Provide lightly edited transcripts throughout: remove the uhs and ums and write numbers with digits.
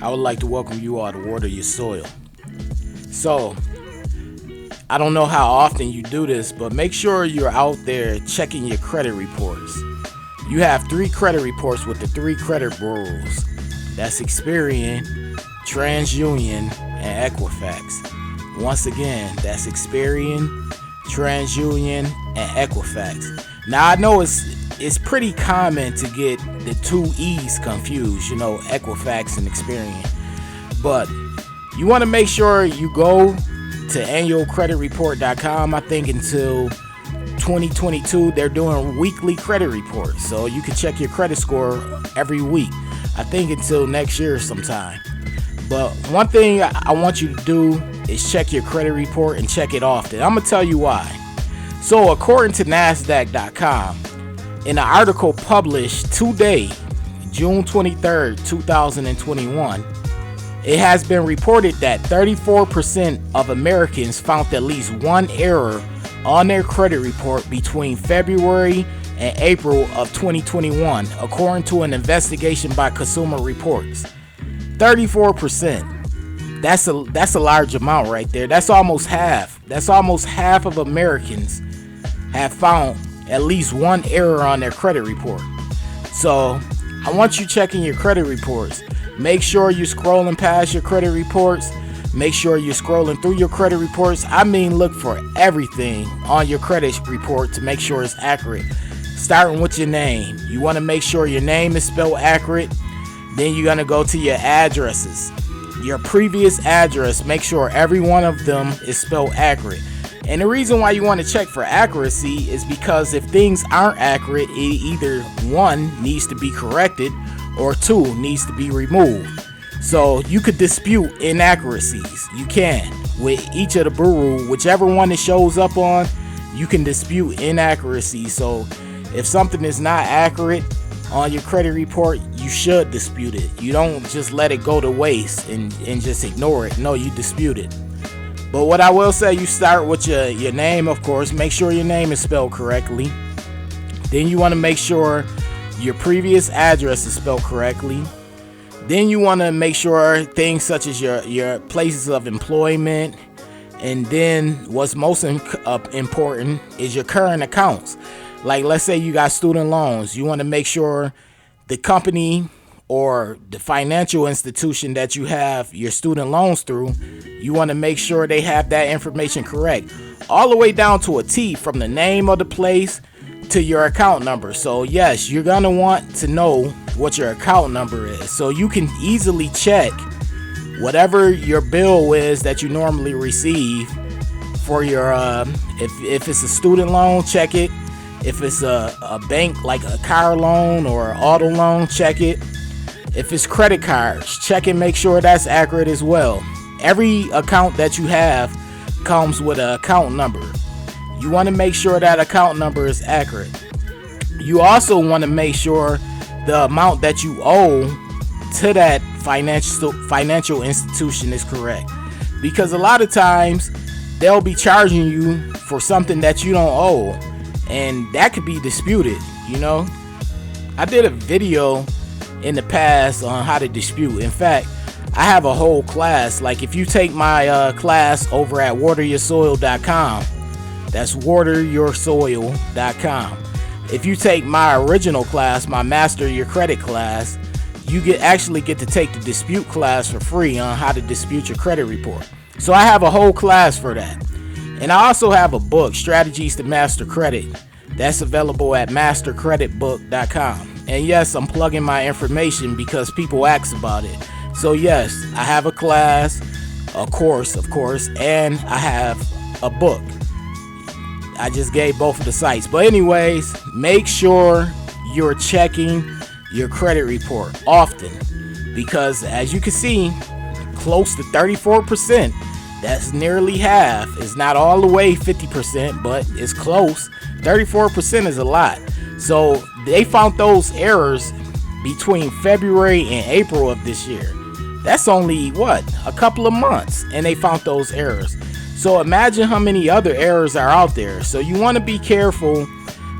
I would like to welcome you all to Water Your Soil. So, I don't know how often you do this, but make sure you're out there checking your credit reports. You have 3 credit reports with the 3 credit bureaus. That's Experian, TransUnion, and Equifax. Once again, that's Experian, TransUnion, and Equifax. Now I know it's pretty common to get the 2 E's confused, Equifax and Experian. But you want to make sure you go to annualcreditreport.com. I think until 2022 they're doing weekly credit reports, so you can check your credit score every week. I think until next year sometime. But one thing I want you to do is check your credit report and check it often. I'm gonna tell you why. So according to NASDAQ.com, in an article published today, June 23rd, 2021, it has been reported that 34% of Americans found at least one error on their credit report between February and April of 2021, according to an investigation by Consumer Reports. 34%. That's a large amount right there. That's almost half. That's almost half of Americans have found at least one error on their credit report. So I want you checking your credit reports. Make sure you're scrolling past your credit reports. Make sure you're scrolling through your credit reports. I mean, look for everything on your credit report to make sure it's accurate. Starting with your name. You want to make sure your name is spelled accurate. Then you're going to go to your addresses. Your previous address, make sure every one of them is spelled accurate. And the reason why you want to check for accuracy is because if things aren't accurate, it either 1 needs to be corrected or 2 needs to be removed. So you could dispute inaccuracies. You can with each of the bureau, whichever one it shows up on, you can dispute inaccuracies. So if something is not accurate on your credit report, you should dispute it. You don't just let it go to waste and just ignore it. No, you dispute it. But what I will say, you start with your name, of course. Make sure your name is spelled correctly. Then you want to make sure your previous address is spelled correctly. Then you want to make sure things such as your places of employment. And then what's most important is your current accounts. Like, let's say you got student loans. You want to make sure the company or the financial institution that you have your student loans through, you want to make sure they have that information correct. All the way down to a T, from the name of the place to your account number. So yes, you're going to want to know what your account number is, so you can easily check whatever your bill is that you normally receive for your, if it's a student loan, check it. If it's a bank, like a car loan or auto loan, check it. If it's credit cards, check and make sure that's accurate as well. Every account that you have comes with an account number. You want to make sure that account number is accurate. You also want to make sure the amount that you owe to that financial institution is correct. Because a lot of times they'll be charging you for something that you don't owe, and that could be disputed. I did a video in the past on how to dispute. In fact, I have a whole class. Like, if you take my class over at wateryoursoil.com, that's wateryoursoil.com. If you take my original class, my Master Your Credit class, you actually get to take the dispute class for free on how to dispute your credit report. So I have a whole class for that. And I also have a book, Strategies to Master Credit. That's available at mastercreditbook.com. And yes, I'm plugging my information because people ask about it. So yes, I have a class, a course, of course, and I have a book. I just gave both of the sites. But anyways, make sure you're checking your credit report often, because as you can see, close to 34%, that's nearly half. It's not all the way 50%, but it's close. 34% is a lot. So they found those errors between February and April of this year. That's only a couple of months, and they found those errors. So imagine how many other errors are out there. So you want to be careful,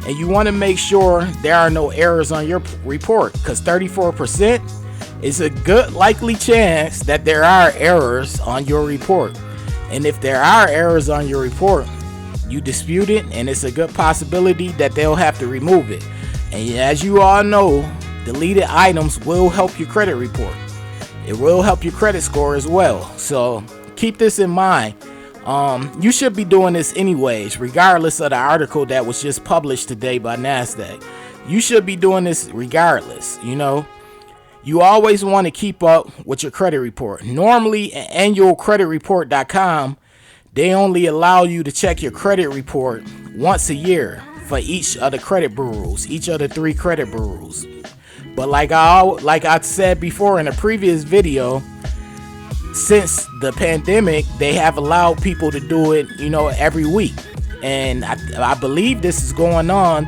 and you want to make sure there are no errors on your report, because 34% it's a good likely chance that there are errors on your report. And if there are errors on your report, you dispute it, and it's a good possibility that they'll have to remove it. And as you all know, deleted items will help your credit report. It will help your credit score as well. So keep this in mind. You should be doing this anyways, regardless of the article that was just published today by NASDAQ. You should be doing this regardless. You always want to keep up with your credit report. Normally at annualcreditreport.com, they only allow you to check your credit report once a year for each of the credit bureaus, each of the 3 credit bureaus. But like I said before in a previous video, since the pandemic, they have allowed people to do it, every week. And I believe this is going on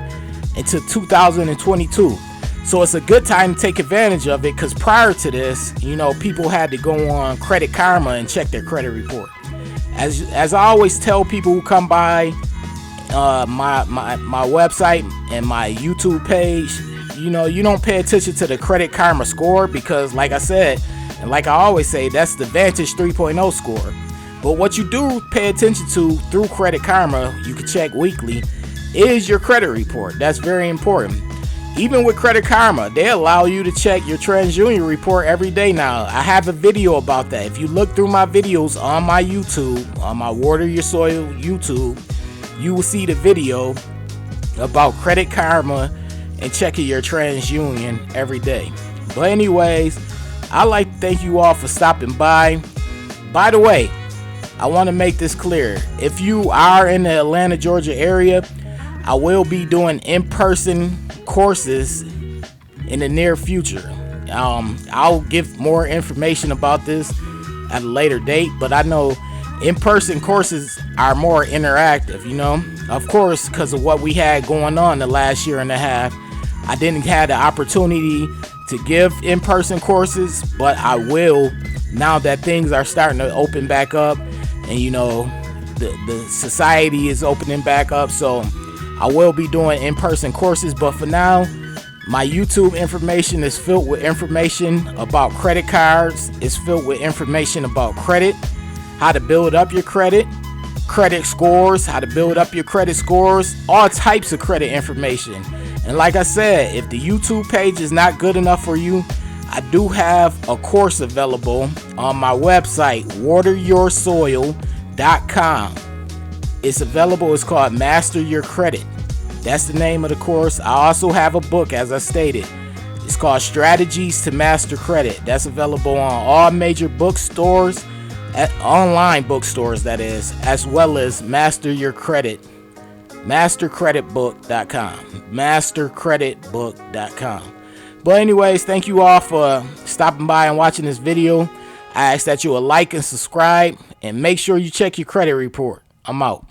into 2022. So it's a good time to take advantage of it, because prior to this, people had to go on Credit Karma and check their credit report. As I always tell people who come by my website and my YouTube page, you don't pay attention to the Credit Karma score, because like I said, and like I always say, that's the Vantage 3.0 score. But what you do pay attention to through Credit Karma, you can check weekly, is your credit report. That's very important. Even with Credit Karma, they allow you to check your TransUnion report every day now. I have a video about that. If you look through my videos on my YouTube, on my Water Your Soil YouTube, you will see the video about Credit Karma and checking your TransUnion every day. But anyways, I'd like to thank you all for stopping by. By the way, I want to make this clear. If you are in the Atlanta, Georgia area, I will be doing in-person courses in the near future. I'll give more information about this at a later date, but I know in-person courses are more interactive, of course, because of what we had going on the last year and a half. I didn't have the opportunity to give in-person courses, but I will now that things are starting to open back up, and the society is opening back up. So I will be doing in-person courses, but for now, my YouTube information is filled with information about credit cards. It's filled with information about credit, how to build up your credit scores, how to build up your credit scores, all types of credit information. And like I said, if the YouTube page is not good enough for you, I do have a course available on my website, infowateryoursoil.com. It's available. It's called Master Your Credit. That's the name of the course. I also have a book, as I stated. It's called Strategies to Master Credit. That's available on all major bookstores, online bookstores, that is, as well as Master Your Credit, mastercreditbook.com, mastercreditbook.com. But anyways, thank you all for stopping by and watching this video. I ask that you will like and subscribe, and make sure you check your credit report. I'm out.